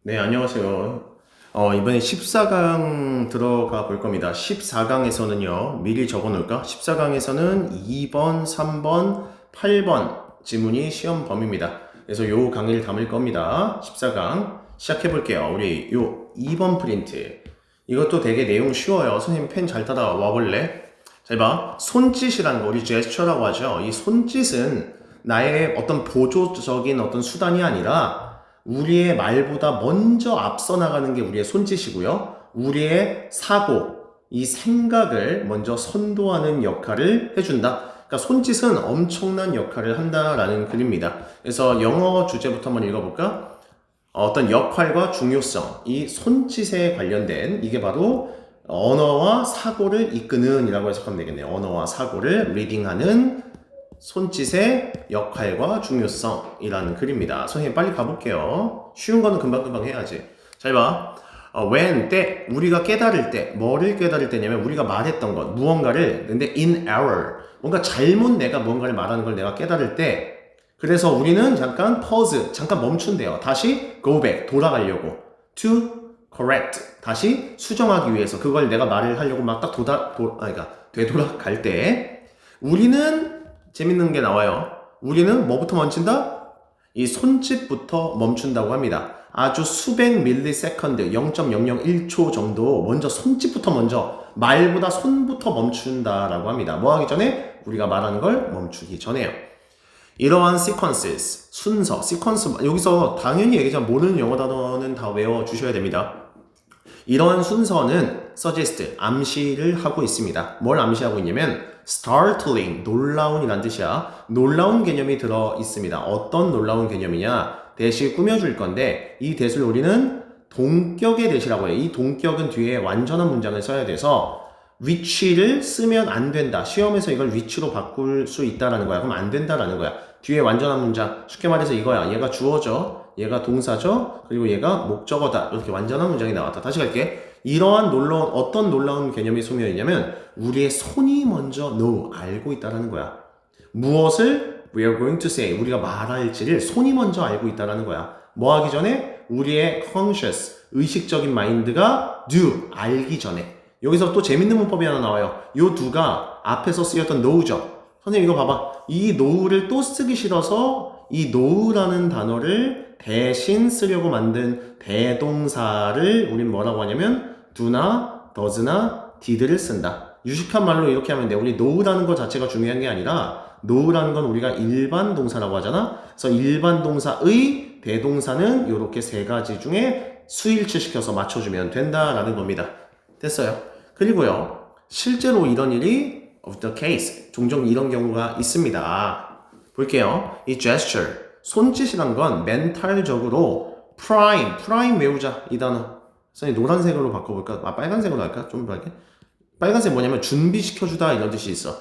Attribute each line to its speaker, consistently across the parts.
Speaker 1: 네, 안녕하세요. 이번에 14강 들어가 볼 겁니다. 14강에서는요, 미리 적어 놓을까? 14강에서는 2번, 3번, 8번 지문이 시험 범위입니다. 그래서 요 강의를 담을 겁니다. 14강 시작해 볼게요. 우리 요 2번 프린트. 이것도 되게 내용 쉬워요. 선생님 펜 잘 따라와 볼래? 잘 봐. 손짓이라는 거, 우리 제스처라고 하죠. 이 손짓은 나의 어떤 보조적인 어떤 수단이 아니라 우리의 말보다 먼저 앞서 나가는 게 우리의 손짓이고요. 우리의 사고, 이 생각을 먼저 선도하는 역할을 해준다. 그러니까 손짓은 엄청난 역할을 한다라는 글입니다. 그래서 영어 주제부터 한번 읽어볼까? 어떤 역할과 중요성, 이 손짓에 관련된 이게 바로 언어와 사고를 이끄는 이라고 해석하면 되겠네요. 언어와 사고를 리딩하는 손짓의 역할과 중요성이라는 글입니다. 선생님 빨리 가볼게요. 쉬운 거는 금방금방 해야지. 잘 봐. when, 때, 우리가 깨달을 때, 뭐를 깨달을 때냐면 우리가 말했던 것, 무언가를, 근데 in error, 뭔가 잘못 내가 무언가를 말하는 걸 내가 깨달을 때, 그래서 우리는 잠깐 pause, 잠깐 멈춘대요. 다시 go back, 돌아가려고. to correct, 다시 수정하기 위해서 그걸 내가 말을 하려고 막 딱 그러니까 되돌아갈 때, 우리는 재밌는 게 나와요. 우리는 뭐부터 멈춘다? 이 손짓부터 멈춘다고 합니다. 아주 수백 밀리세컨드, 0.001초 정도 먼저 손짓부터 먼저 말보다 손부터 멈춘다라고 합니다. 뭐 하기 전에? 우리가 말하는 걸 멈추기 전에요. 이러한 sequences, 순서, sequence, 여기서 당연히 얘기하지만 모르는 영어 단어는 다 외워주셔야 됩니다. 이러한 순서는 suggest, 암시를 하고 있습니다. 뭘 암시하고 있냐면 startling, 놀라운이란 뜻이야. 놀라운 개념이 들어 있습니다. 어떤 놀라운 개념이냐? 대시 꾸며줄 건데 이 대시를 우리는 동격의 대시라고 해요. 이 동격은 뒤에 완전한 문장을 써야 돼서 which를 쓰면 안 된다. 시험에서 이걸 which로 바꿀 수 있다라는 거야. 그럼 안 된다라는 거야. 뒤에 완전한 문장. 쉽게 말해서 이거야. 얘가 주어죠. 얘가 동사죠. 그리고 얘가 목적어다. 이렇게 완전한 문장이 나왔다. 다시 갈게. 이러한 어떤 놀라운 개념이 소묘 있냐면 우리의 손이 먼저 know, 알고 있다라는 거야. 무엇을 we are going to say, 우리가 말할지를 손이 먼저 알고 있다라는 거야. 뭐 하기 전에? 우리의 conscious, 의식적인 마인드가 do, 알기 전에. 여기서 또 재밌는 문법이 하나 나와요. 요 두가 앞에서 쓰였던 know죠. 선생님 이거 봐봐. 이 know를 또 쓰기 싫어서 이 know라는 단어를 대신 쓰려고 만든 대동사를 우린 뭐라고 하냐면 do나 does나 did를 쓴다. 유식한 말로 이렇게 하면 돼. 우리 know라는 것 자체가 중요한 게 아니라 know라는 건 우리가 일반 동사라고 하잖아. 그래서 일반 동사의 대동사는 이렇게 세 가지 중에 수일치시켜서 맞춰주면 된다라는 겁니다. 됐어요. 그리고요, 실제로 이런 일이 of the case, 종종 이런 경우가 있습니다. 볼게요. 이 gesture, 손짓이란 건 멘탈적으로 prime 외우자, 이 단어. 선생님 노란색으로 바꿔볼까? 빨간색으로 할까? 좀 밝게. 빨간색 뭐냐면 준비시켜주다 이런 뜻이 있어.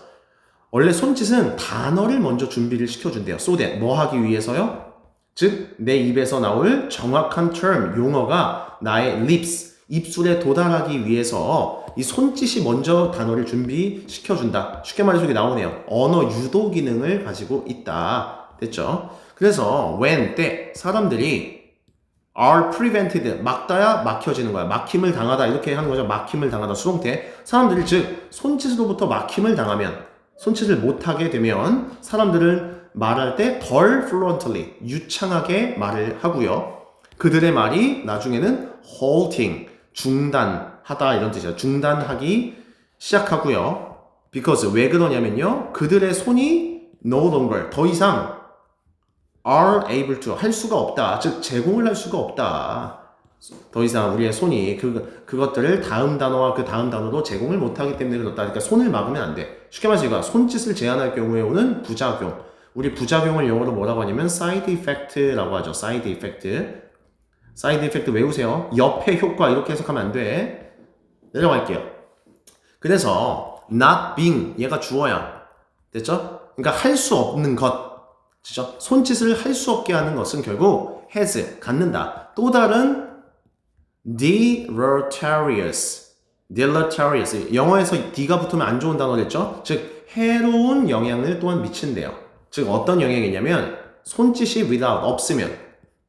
Speaker 1: 원래 손짓은 단어를 먼저 준비를 시켜준대요. so that, 뭐 하기 위해서요? 즉, 내 입에서 나올 정확한 term, 용어가 나의 lips, 입술에 도달하기 위해서 이 손짓이 먼저 단어를 준비시켜준다. 쉽게 말해서 이게 나오네요. 언어 유도 기능을 가지고 있다. 됐죠? 그래서 when, 때 사람들이 are prevented, 막다야 막혀지는 거야. 막힘을 당하다 이렇게 하는 거죠. 막힘을 당하다 수동태. 사람들이 즉 손짓으로부터 막힘을 당하면, 손짓을 못하게 되면 사람들은 말할 때 덜 fluently, 유창하게 말을 하고요. 그들의 말이 나중에는 halting, 중단하다 이런 뜻이야. 중단하기 시작하고요. because, 왜 그러냐면요. 그들의 손이 no longer, 더 이상 are able to, 할 수가 없다. 즉 제공을 할 수가 없다. 더 이상 우리의 손이 그것들을 다음 단어와 그 다음 단어로 제공을 못하기 때문에 그렇다. 그러니까 손을 막으면 안 돼. 쉽게 말해서 이거 손짓을 제한할 경우에 오는 부작용. 우리 부작용을 영어로 뭐라고 하냐면 side effect라고 하죠. side effect. 사이드 이펙트 외우세요. 옆의 효과 이렇게 해석하면 안 돼. 내려갈게요. 그래서 not being, 얘가 주어야. 됐죠? 그러니까 할 수 없는 것. 그죠? 손짓을 할 수 없게 하는 것은 결국 has, 갖는다. 또 다른 deleterious. 영어에서 D가 붙으면 안 좋은 단어겠죠? 즉 해로운 영향을 또한 미친대요. 즉 어떤 영향이냐면 손짓이 without, 없으면,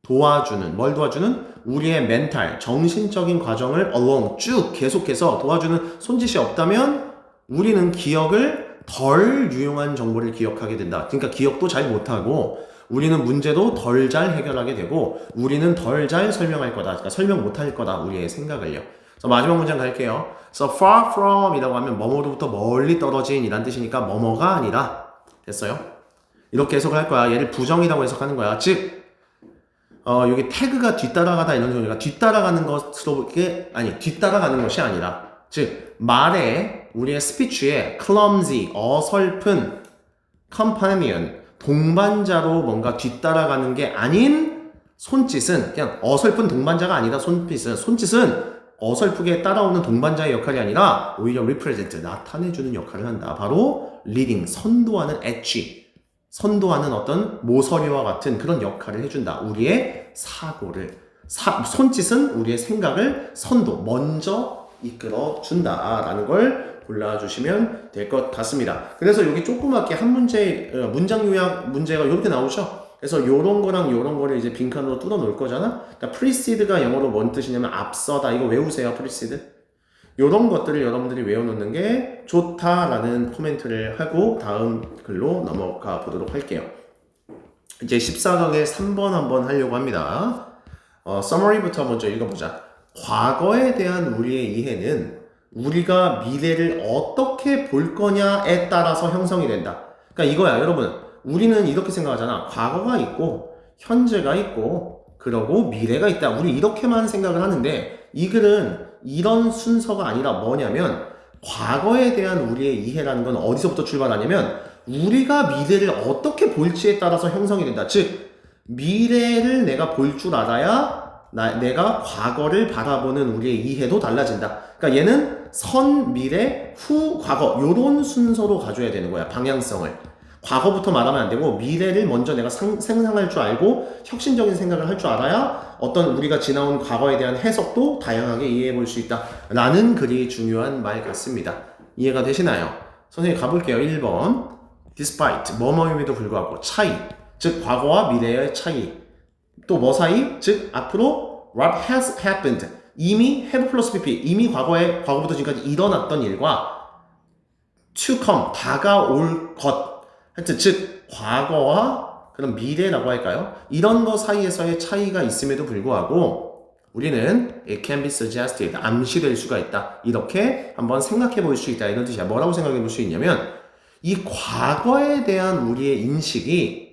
Speaker 1: 도와주는, 뭘 도와주는? 우리의 멘탈, 정신적인 과정을 along 쭉 계속해서 도와주는 손짓이 없다면 우리는 기억을 덜 유용한 정보를 기억하게 된다. 그러니까 기억도 잘 못하고 우리는 문제도 덜 잘 해결하게 되고 우리는 덜 잘 설명할 거다. 그러니까 설명 못할 거다. 우리의 생각을요. 그래서 마지막 문장 갈게요. So far from 이라고 하면 뭐뭐로부터 멀리 떨어진 이란 뜻이니까 뭐뭐가 아니라 됐어요? 이렇게 해석을 할 거야. 얘를 부정이라고 해석하는 거야. 즉 여기 태그가 뒤따라가다 이런 소리가 뒤따라가는 뒤따라가는 것이 아니라 즉 말에 우리의 스피치에 clumsy 어설픈 companion 동반자로 뭔가 뒤따라가는 게 아닌 손짓은 그냥 어설픈 동반자가 아니다. 손짓은 어설프게 따라오는 동반자의 역할이 아니라 오히려 represent 나타내주는 역할을 한다. 바로 leading 선도하는 edge 선도하는 어떤 모서리와 같은 그런 역할을 해준다. 우리의 사고를 손짓은 우리의 생각을 먼저 이끌어준다라는 걸 골라주시면 될 것 같습니다. 그래서 여기 조그맣게 한 문제 문장 요약 문제가 이렇게 나오죠. 그래서 요런 거랑 요런 거를 이제 빈칸으로 뚫어 놓을 거잖아. 그러니까 precede가 영어로 뭔 뜻이냐면 앞서다. 이거 외우세요. precede. 요런 것들을 여러분들이 외워놓는 게 좋다라는 코멘트를 하고 다음 글로 넘어가 보도록 할게요. 이제 14강의 3번 한번 하려고 합니다. summary부터 먼저 읽어보자. 과거에 대한 우리의 이해는 우리가 미래를 어떻게 볼 거냐에 따라서 형성이 된다. 그러니까 이거야, 여러분. 우리는 이렇게 생각하잖아. 과거가 있고, 현재가 있고, 그러고 미래가 있다. 우리 이렇게만 생각을 하는데, 이 글은 이런 순서가 아니라 뭐냐면, 과거에 대한 우리의 이해라는 건 어디서부터 출발하냐면, 우리가 미래를 어떻게 볼지에 따라서 형성이 된다. 즉, 미래를 내가 볼 줄 알아야 내가 과거를 바라보는 우리의 이해도 달라진다. 그러니까 얘는 선, 미래, 후, 과거 요런 순서로 가져야 되는 거야. 방향성을. 과거부터 말하면 안 되고 미래를 먼저 내가 생각할 줄 알고 혁신적인 생각을 할 줄 알아야 어떤 우리가 지나온 과거에 대한 해석도 다양하게 이해해 볼 수 있다. 라는 글이 중요한 말 같습니다. 이해가 되시나요? 선생님 가볼게요. 1번 despite 뭐뭐임에도 불구하고 차이 즉 과거와 미래의 차이 또 뭐 사이? 즉 앞으로 what has happened 이미 have plus pp 이미 과거부터 지금까지 일어났던 일과 to come 다가올 것 하여튼 즉 과거와 그런 미래라고 할까요? 이런 거 사이에서의 차이가 있음에도 불구하고 우리는 it can be suggested 암시될 수가 있다. 이렇게 한번 생각해 볼 수 있다. 이런 뜻이야. 뭐라고 생각해 볼 수 있냐면 이 과거에 대한 우리의 인식이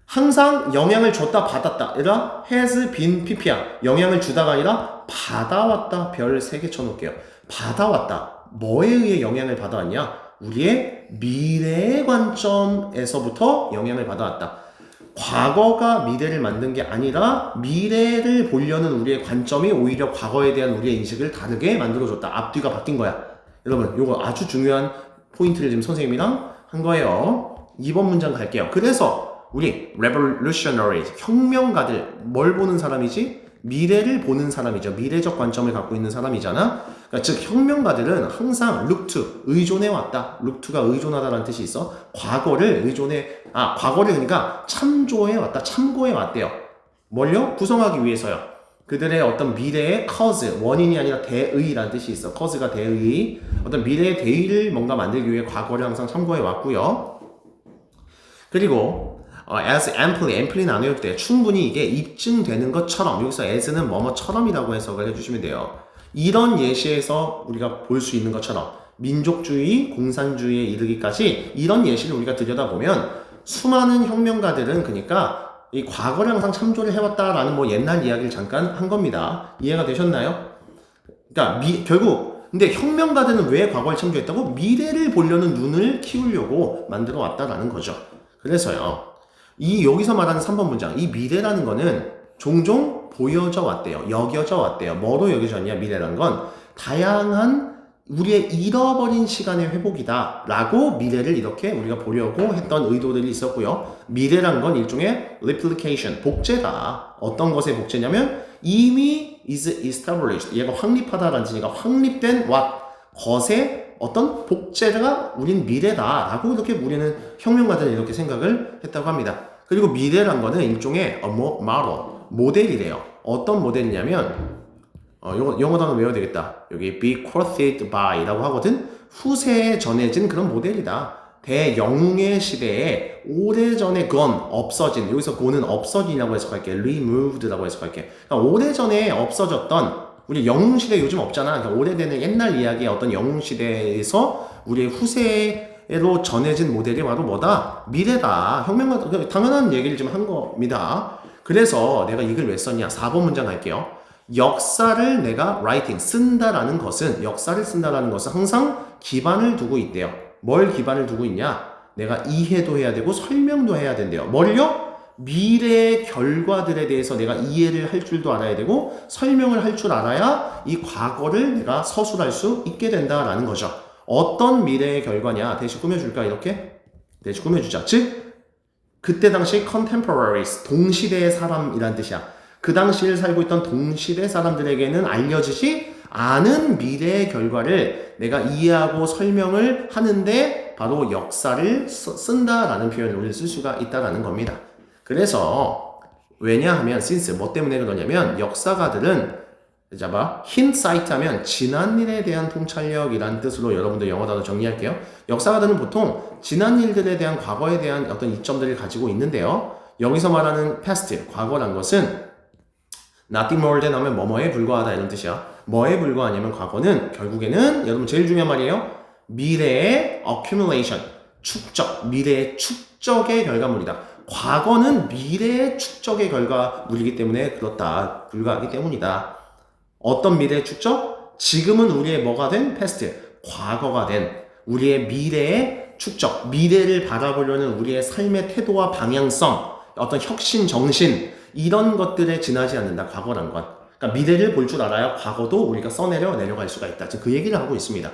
Speaker 1: 항상 영향을 줬다 받았다. 얘들아 has been pp야. 영향을 주다가 아니라 받아왔다. 별 3개 쳐놓을게요. 받아왔다. 뭐에 의해 영향을 받아왔냐? 우리의 미래의 관점에서부터 영향을 받아왔다. 과거가 미래를 만든 게 아니라 미래를 보려는 우리의 관점이 오히려 과거에 대한 우리의 인식을 다르게 만들어줬다. 앞뒤가 바뀐 거야. 여러분 이거 아주 중요한 포인트를 지금 선생님이랑 한 거예요. 2번 문장 갈게요. 그래서 우리 revolutionary 혁명가들 뭘 보는 사람이지? 미래를 보는 사람이죠. 미래적 관점을 갖고 있는 사람이잖아. 그러니까 즉 혁명가들은 항상 look to 의존해 왔다. look to가 의존하다라는 뜻이 있어. 과거를 그러니까 참조해 왔다. 참고해 왔대요. 뭘요? 구성하기 위해서요. 그들의 어떤 미래의 cause 원인이 아니라 대의라는 뜻이 있어. cause가 대의. 어떤 미래의 대의를 뭔가 만들기 위해 과거를 항상 참고해 왔고요. 그리고 as amply 나눌 때 충분히 이게 입증되는 것처럼 여기서 as는 뭐뭐처럼이라고 해석을 해주시면 돼요. 이런 예시에서 우리가 볼 수 있는 것처럼 민족주의, 공산주의에 이르기까지 이런 예시를 우리가 들여다보면 수많은 혁명가들은 그러니까 이 과거를 항상 참조를 해왔다라는 뭐 옛날 이야기를 잠깐 한 겁니다. 이해가 되셨나요? 그러니까 결국 근데 혁명가들은 왜 과거를 참조했다고? 미래를 보려는 눈을 키우려고 만들어 왔다라는 거죠. 그래서요. 여기서 말하는 3번 문장, 이 미래라는 거는 종종 보여져 왔대요. 여겨져 왔대요. 뭐로 여겨졌냐, 미래라는 건 다양한 우리의 잃어버린 시간의 회복이다 라고 미래를 이렇게 우리가 보려고 했던 의도들이 있었고요. 미래란 건 일종의 replication, 복제다. 어떤 것의 복제냐면 이미 is established, 얘가 확립하다라는 뜻이니까 확립된 what, 것의 어떤 복제가 우린 미래다 라고 이렇게 우리는 혁명가들은 이렇게 생각을 했다고 합니다. 그리고 미래란 거는 일종의 model, 모델이래요. 어떤 모델이냐면 영어 단어 외워야 되겠다. 여기 bequeathed by라고 하거든. 후세에 전해진 그런 모델이다. 대영웅의 시대에 오래전에 없어진, 여기서 go는 없어지냐고 해석할게. removed라고 해석할게. 그러니까 오래전에 없어졌던, 우리 영웅시대 요즘 없잖아. 그러니까 오래된 옛날 이야기의 어떤 영웅시대에서 우리의 후세로 전해진 모델이 바로 뭐다? 미래다. 혁명과 당연한 얘기를 좀 한 겁니다. 그래서 내가 이걸 왜 썼냐? 4번 문장 할게요. 역사를 내가 writing, 쓴다라는 것은, 역사를 쓴다라는 것은 항상 기반을 두고 있대요. 뭘 기반을 두고 있냐? 내가 이해도 해야 되고 설명도 해야 된대요. 뭘요? 미래의 결과들에 대해서 내가 이해를 할 줄도 알아야 되고 설명을 할 줄 알아야 이 과거를 내가 서술할 수 있게 된다라는 거죠. 어떤 미래의 결과냐? 대신 꾸며줄까? 이렇게? 대신 꾸며주자. 즉 그때 당시 contemporaries, 동시대의 사람이란 뜻이야. 그 당시를 살고 있던 동시대 사람들에게는 알려지지 않은 미래의 결과를 내가 이해하고 설명을 하는데 바로 역사를 쓴다라는 표현을 우리는 쓸 수가 있다는 겁니다. 그래서 왜냐하면 since 뭐 때문에 그러냐면 역사가들은 잡아 hindsight 하면 지난 일에 대한 통찰력이라는 뜻으로 여러분들 영어 단어 정리할게요. 역사가들은 보통 지난 일들에 대한 과거에 대한 어떤 이점들을 가지고 있는데요. 여기서 말하는 past, 과거란 것은 nothing more than 하면 뭐뭐에 불과하다 이런 뜻이야. 뭐에 불과하냐면 과거는 결국에는 여러분 제일 중요한 말이에요. 미래의 accumulation, 축적, 미래의 축적의 결과물이다. 과거는 미래의 축적의 결과물이기 때문에 그렇다. 불과하기 때문이다. 어떤 미래의 축적? 지금은 우리의 뭐가 된? past, 과거가 된 우리의 미래의 축적, 미래를 바라보려는 우리의 삶의 태도와 방향성, 어떤 혁신 정신 이런 것들에 지나지 않는다. 과거란 것. 그러니까 미래를 볼 줄 알아야 과거도 우리가 내려갈 수가 있다. 지금 그 얘기를 하고 있습니다.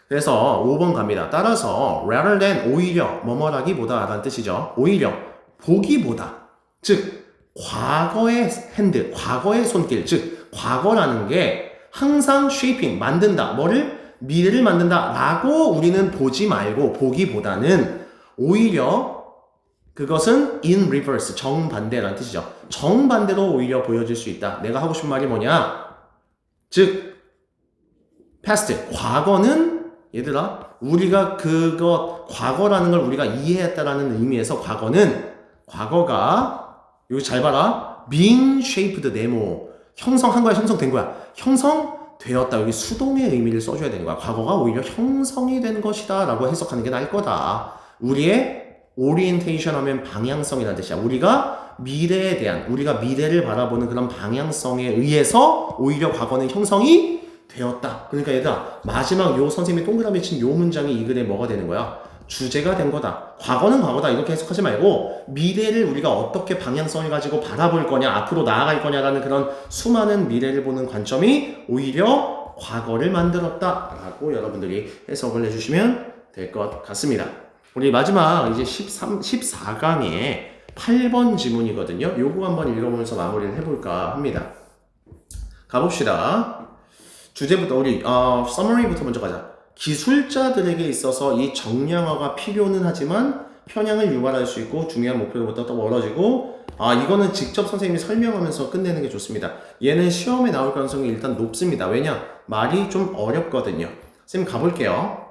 Speaker 1: 그래서 5번 갑니다. 따라서 rather than 오히려 뭐뭐라기보다 라는 뜻이죠. 오히려 보기보다, 즉 과거의 핸드, 과거의 손길, 즉 과거라는 게 항상 shaping, 만든다. 뭐를? 미래를 만든다 라고 우리는 보지 말고 보기보다는 오히려 그것은 in reverse, 정반대라는 뜻이죠. 정반대로 오히려 보여질 수 있다. 내가 하고 싶은 말이 뭐냐? 즉 past, 과거는 얘들아 우리가 과거라는 걸 우리가 이해했다라는 의미에서 과거가 여기 잘 봐라. being shaped, 네모 형성한 거야, 형성된 거야. 형성되었다. 여기 수동의 의미를 써줘야 되는 거야. 과거가 오히려 형성이 된 것이다 라고 해석하는 게 나을 거다. 우리의 오리엔테이션 하면 방향성이라는 뜻이야. 우리가 미래를 바라보는 그런 방향성에 의해서 오히려 과거는 형성이 되었다. 그러니까 얘들아, 마지막 요 선생님이 동그라미 친 요 문장이 이 글에 뭐가 되는 거야? 주제가 된 거다. 과거는 과거다. 이렇게 해석하지 말고 미래를 우리가 어떻게 방향성을 가지고 바라볼 거냐, 앞으로 나아갈 거냐라는 그런 수많은 미래를 보는 관점이 오히려 과거를 만들었다 라고 여러분들이 해석을 해주시면 될 것 같습니다. 우리 마지막 이제 14강의 8번 지문이거든요. 요거 한번 읽어보면서 마무리를 해볼까 합니다. 가봅시다. 주제부터 우리 summary부터 먼저 가자. 기술자들에게 있어서 이 정량화가 필요는 하지만 편향을 유발할 수 있고 중요한 목표로부터 또 멀어지고 이거는 직접 선생님이 설명하면서 끝내는 게 좋습니다. 얘는 시험에 나올 가능성이 일단 높습니다. 왜냐? 말이 좀 어렵거든요. 선생님 가볼게요.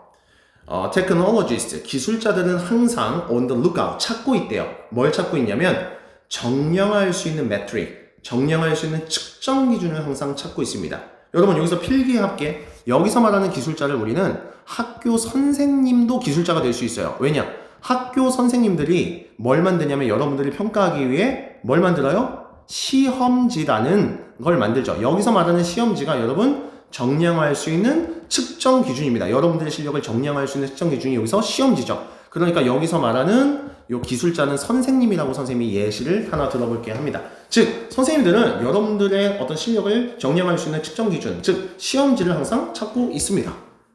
Speaker 1: technologist, 기술자들은 항상 on the lookout, 찾고 있대요. 뭘 찾고 있냐면 정량할 수 있는 metric, 정량할 수 있는 측정 기준을 항상 찾고 있습니다. 여러분 여기서 필기합계, 여기서 말하는 기술자를 우리는 학교 선생님도 기술자가 될 수 있어요. 왜냐? 학교 선생님들이 뭘 만드냐면 여러분들이 평가하기 위해 뭘 만들어요? 시험지라는 걸 만들죠. 여기서 말하는 시험지가 여러분 정량할 수 있는 측정 기준입니다. 여러분들의 실력을 정량할 수 있는 측정 기준이 여기서 시험지죠. 그러니까 여기서 말하는 요 기술자는 선생님이라고 선생님이 예시를 하나 들어볼게 합니다. 즉 선생님들은 여러분들의 어떤 실력을 정량할 수 있는 측정 기준, 즉 시험지를 항상 찾고 있습니다.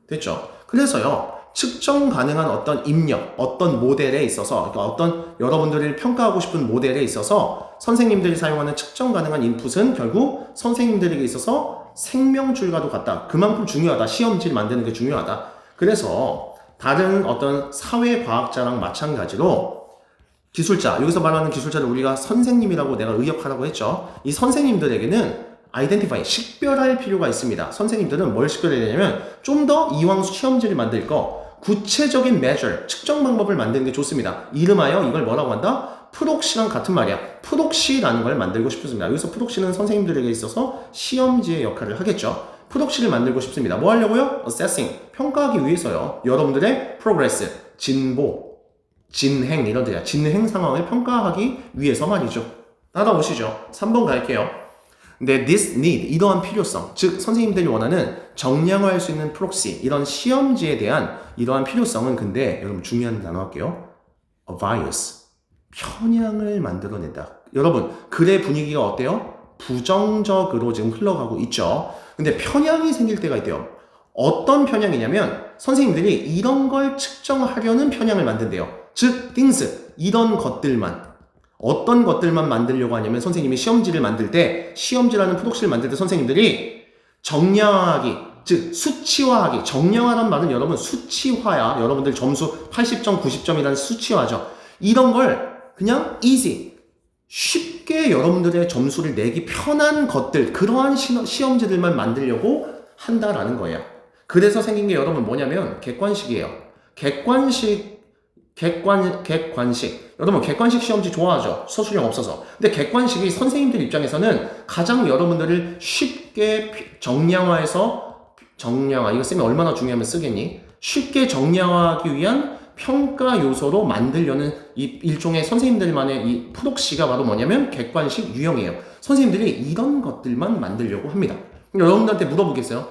Speaker 1: 됐죠? 그래서요 측정 가능한 어떤 입력, 어떤 모델에 있어서, 그러니까 어떤 여러분들을 평가하고 싶은 모델에 있어서 선생님들이 사용하는 측정 가능한 인풋은 결국 선생님들에게 있어서 생명줄과도 같다. 그만큼 중요하다. 시험지를 만드는 게 중요하다. 그래서 다른 어떤 사회과학자랑 마찬가지로 기술자, 여기서 말하는 기술자를 우리가 선생님이라고 내가 의역하라고 했죠. 이 선생님들에게는 아이덴티파이, 식별할 필요가 있습니다. 선생님들은 뭘 식별해야 되냐면 좀 더 이왕 시험지를 만들 거 구체적인 measure, 측정 방법을 만드는 게 좋습니다. 이름하여 이걸 뭐라고 한다? 프록시랑 같은 말이야. 프록시라는 걸 만들고 싶습니다. 여기서 프록시는 선생님들에게 있어서 시험지의 역할을 하겠죠. 프록시를 만들고 싶습니다. 뭐 하려고요? assessing, 평가하기 위해서요. 여러분들의 progress, 진보, 진행 이런 데야. 진행 상황을 평가하기 위해서 말이죠. 따라오시죠. 3번 갈게요. 근데 this need, 이러한 필요성, 즉 선생님들이 원하는 정량화할 수 있는 프록시, 이런 시험지에 대한 이러한 필요성은 근데 여러분 중요한 단어 할게요. a bias, 편향을 만들어낸다. 여러분 글의 분위기가 어때요? 부정적으로 지금 흘러가고 있죠. 근데 편향이 생길 때가 있대요. 어떤 편향이냐면 선생님들이 이런 걸 측정하려는 편향을 만든대요. 즉 things, 이런 것들만, 어떤 것들만 만들려고 하냐면 선생님이 시험지를 만들 때, 시험지라는 프록시를 만들 때 선생님들이 정량화하기, 즉 수치화하기, 정량화란 말은 여러분 수치화야. 여러분들 점수 80점, 90점이라는 수치화죠. 이런 걸 그냥 easy, 쉽게 여러분들의 점수를 내기 편한 것들, 그러한 시험지들만 만들려고 한다라는 거예요. 그래서 생긴 게 여러분 뭐냐면 객관식이에요. 객관식. 여러분 객관식 시험지 좋아하죠? 서술형 없어서. 근데 객관식이 선생님들 입장에서는 가장 여러분들을 쉽게 정량화해서, 정량화, 이거 쓰면 얼마나 중요하면 쓰겠니? 쉽게 정량화하기 위한 평가 요소로 만들려는 이 일종의 선생님들만의 이 프록시가 바로 뭐냐면 객관식 유형이에요. 선생님들이 이런 것들만 만들려고 합니다. 여러분들한테 물어보겠어요?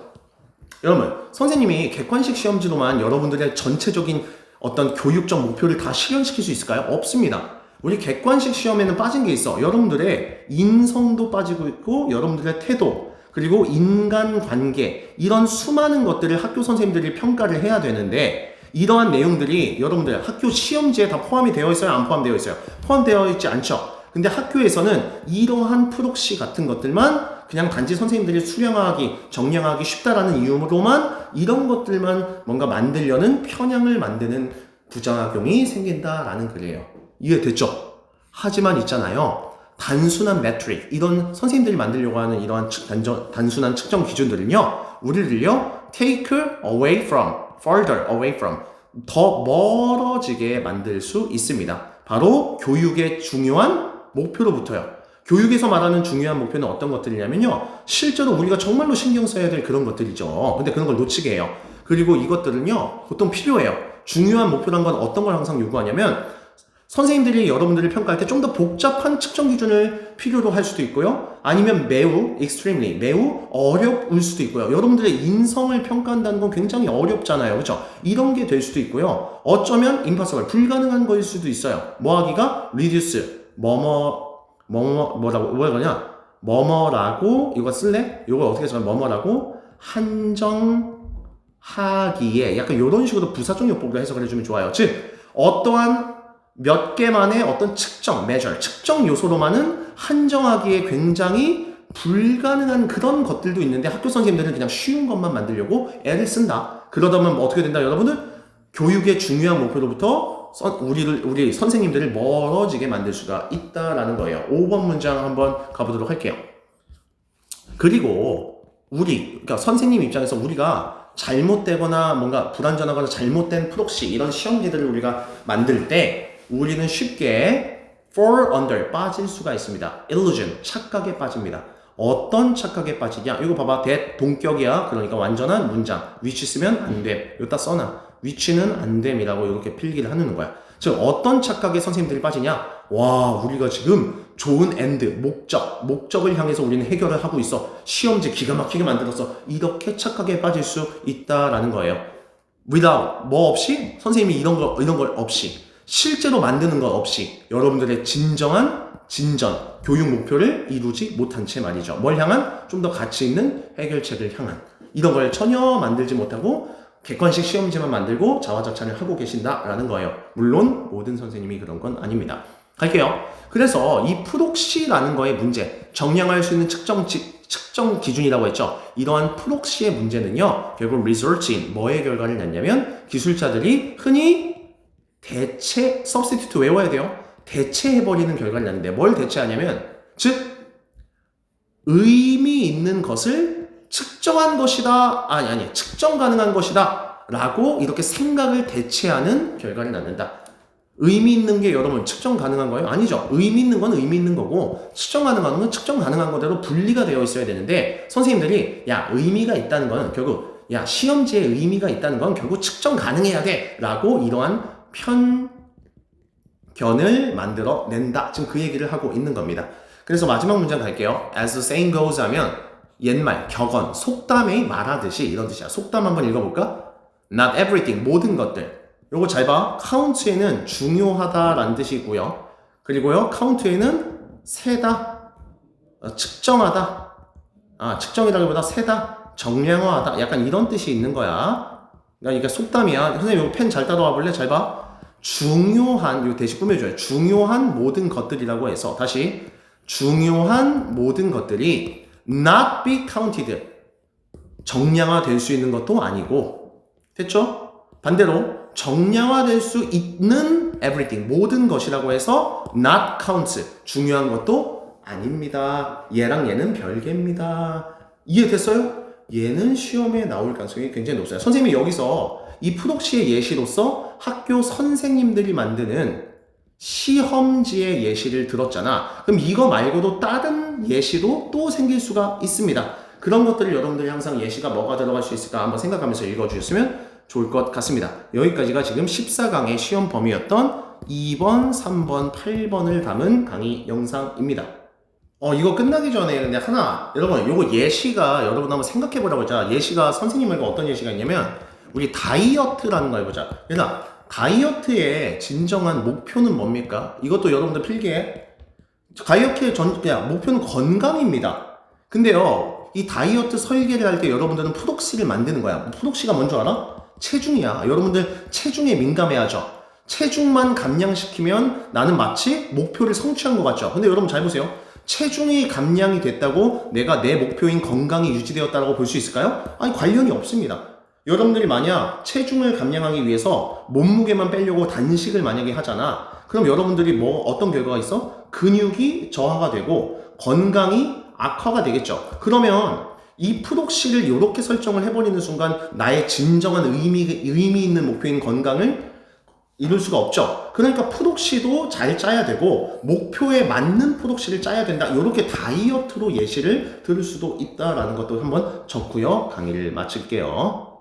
Speaker 1: 여러분, 선생님이 객관식 시험지로만 여러분들의 전체적인 어떤 교육적 목표를 다 실현시킬 수 있을까요? 없습니다. 우리 객관식 시험에는 빠진 게 있어. 여러분들의 인성도 빠지고 있고 여러분들의 태도, 그리고 인간관계, 이런 수많은 것들을 학교 선생님들이 평가를 해야 되는데 이러한 내용들이 여러분들 학교 시험지에 다 포함이 되어 있어요? 안 포함되어 있어요? 포함되어 있지 않죠? 근데 학교에서는 이러한 프록시 같은 것들만 그냥 단지 선생님들이 수령하기, 정량하기 쉽다라는 이유로만 이런 것들만 뭔가 만들려는 편향을 만드는 부작용이 생긴다라는 글이에요. 이해됐죠? 하지만 있잖아요. 단순한 매트릭, 이런 선생님들이 만들려고 하는 이러한 단순한 측정 기준들은요, 우리를요, take away from, further away from, 더 멀어지게 만들 수 있습니다. 바로 교육의 중요한 목표로부터요. 교육에서 말하는 중요한 목표는 어떤 것들이냐면요, 실제로 우리가 정말로 신경 써야 될 그런 것들이죠. 근데 그런 걸 놓치게 해요. 그리고 이것들은요, 보통 필요해요. 중요한 목표란 건 어떤 걸 항상 요구하냐면 선생님들이 여러분들을 평가할 때 좀 더 복잡한 측정 기준을 필요로 할 수도 있고요, 아니면 매우 extremely, 매우 어려울 수도 있고요. 여러분들의 인성을 평가한다는 건 굉장히 어렵잖아요, 그렇죠? 이런 게 될 수도 있고요, 어쩌면 impossible, 불가능한 거일 수도 있어요. 뭐 하기가? reduce, 뭐뭐라고 이거 쓸래? 이거 어떻게 써요? 뭐뭐라고 한정하기에, 약간 이런 식으로 부사적 요법으로 해석을 해주면 좋아요. 즉 어떠한 몇 개만의 어떤 측정, measure, 측정 요소로만은 한정하기에 굉장히 불가능한 그런 것들도 있는데 학교 선생님들은 그냥 쉬운 것만 만들려고 애를 쓴다. 그러다 보면 어떻게 된다, 여러분들? 교육의 중요한 목표로부터 우리 선생님들을 멀어지게 만들 수가 있다라는 거예요. 5번 문장 한번 가보도록 할게요. 그리고 그러니까 선생님 입장에서 우리가 잘못되거나 뭔가 불완전하거나 잘못된 프록시, 이런 시험지들을 우리가 만들 때 우리는 쉽게 fall under, 빠질 수가 있습니다. illusion, 착각에 빠집니다. 어떤 착각에 빠지냐? 이거 봐봐. 대동격이야. 그러니까 완전한 문장. which 쓰면 안 돼. 여기다 써놔. which는 안 됨이라고 이렇게 필기를 하는 거야. 즉 어떤 착각에 선생님들이 빠지냐? 와, 우리가 지금 좋은 end, 목적을 향해서 우리는 해결을 하고 있어. 시험지 기가 막히게 만들었어. 이렇게 착각에 빠질 수 있다라는 거예요. without, 뭐 없이? 선생님이 이런 걸 없이, 실제로 만드는 것 없이 여러분들의 진정한 교육 목표를 이루지 못한 채 말이죠. 뭘 향한? 좀 더 가치 있는 해결책을 향한, 이런 걸 전혀 만들지 못하고 객관식 시험지만 만들고 자화자찬을 하고 계신다라는 거예요. 물론 모든 선생님이 그런 건 아닙니다. 갈게요. 그래서 이 프록시라는 거의 문제, 정량할 수 있는 측정 기준이라고 했죠. 이러한 프록시의 문제는요, 결국 result인 뭐의 결과를 냈냐면 기술자들이 흔히 substitute 외워야 돼요. 대체해버리는 결과를 낳는데 뭘 대체하냐면 즉 의미 있는 것을 측정한 것이다 아니 측정 가능한 것이다 라고 이렇게 생각을 대체하는 결과를 낳는다. 의미 있는 게 여러분 측정 가능한 거예요? 아니죠. 의미 있는 건 의미 있는 거고 측정 가능한 건 측정 가능한 거대로 분리가 되어 있어야 되는데 선생님들이 야 의미가 있다는 건 결국 야 시험지에 의미가 있다는 건 결국 측정 가능해야 돼 라고 이러한 편견을 만들어 낸다. 지금 그 얘기를 하고 있는 겁니다. 그래서 마지막 문장 갈게요. As the saying goes 하면 옛말, 격언, 속담에 말하듯이 이런 뜻이야. 속담 한번 읽어볼까? Not everything, 모든 것들. 요거 잘 봐. count에는 중요하다라는 뜻이 있고요. 그리고요, count에는 세다, 측정하다. 측정이라기보다 세다, 정량화하다. 약간 이런 뜻이 있는 거야. 그러니까 이게 속담이야. 선생님, 이거 펜 잘 따라와 볼래? 잘 봐. 중요한, 요 대신 꾸며줘요. 중요한 모든 것들이라고 해서 다시 중요한 모든 것들이 not be counted. 정량화될 수 있는 것도 아니고. 됐죠? 반대로 정량화될 수 있는 everything, 모든 것이라고 해서 not counts, 중요한 것도 아닙니다. 얘랑 얘는 별개입니다. 이해됐어요? 얘는 시험에 나올 가능성이 굉장히 높아요. 선생님이 여기서 이 프록시의 예시로서 학교 선생님들이 만드는 시험지의 예시를 들었잖아. 그럼 이거 말고도 다른 예시도 또 생길 수가 있습니다. 그런 것들을 여러분들이 항상 예시가 뭐가 들어갈 수 있을까 한번 생각하면서 읽어주셨으면 좋을 것 같습니다. 여기까지가 지금 14강의 시험 범위였던 2번, 3번, 8번을 담은 강의 영상입니다. 이거 끝나기 전에 근데 하나, 여러분, 요거 예시가 여러분 한번 생각해 보라고 했잖아. 예시가 선생님 말고 어떤 예시가 있냐면, 우리 다이어트라는 거 해보자. 얘들아, 다이어트의 진정한 목표는 뭡니까? 이것도 여러분들 필기해. 다이어트의 목표는 건강입니다. 근데요, 이 다이어트 설계를 할 때 여러분들은 푸독씨를 만드는 거야. 푸독씨가 뭔 줄 알아? 체중이야. 여러분들 체중에 민감해야죠. 체중만 감량시키면 나는 마치 목표를 성취한 것 같죠. 근데 여러분 잘 보세요. 체중이 감량이 됐다고 내가 내 목표인 건강이 유지되었다고 볼 수 있을까요? 아니, 관련이 없습니다. 여러분들이 만약 체중을 감량하기 위해서 몸무게만 빼려고 단식을 만약에 하잖아. 그럼 여러분들이 어떤 결과가 있어? 근육이 저하가 되고 건강이 악화가 되겠죠. 그러면 이 푸독씨를 이렇게 설정을 해버리는 순간 나의 진정한 의미 있는 목표인 건강을 이룰 수가 없죠. 그러니까 푸독씨도 잘 짜야 되고 목표에 맞는 푸독씨를 짜야 된다. 이렇게 다이어트로 예시를 들을 수도 있다라는 것도 한번 적고요. 강의를 마칠게요.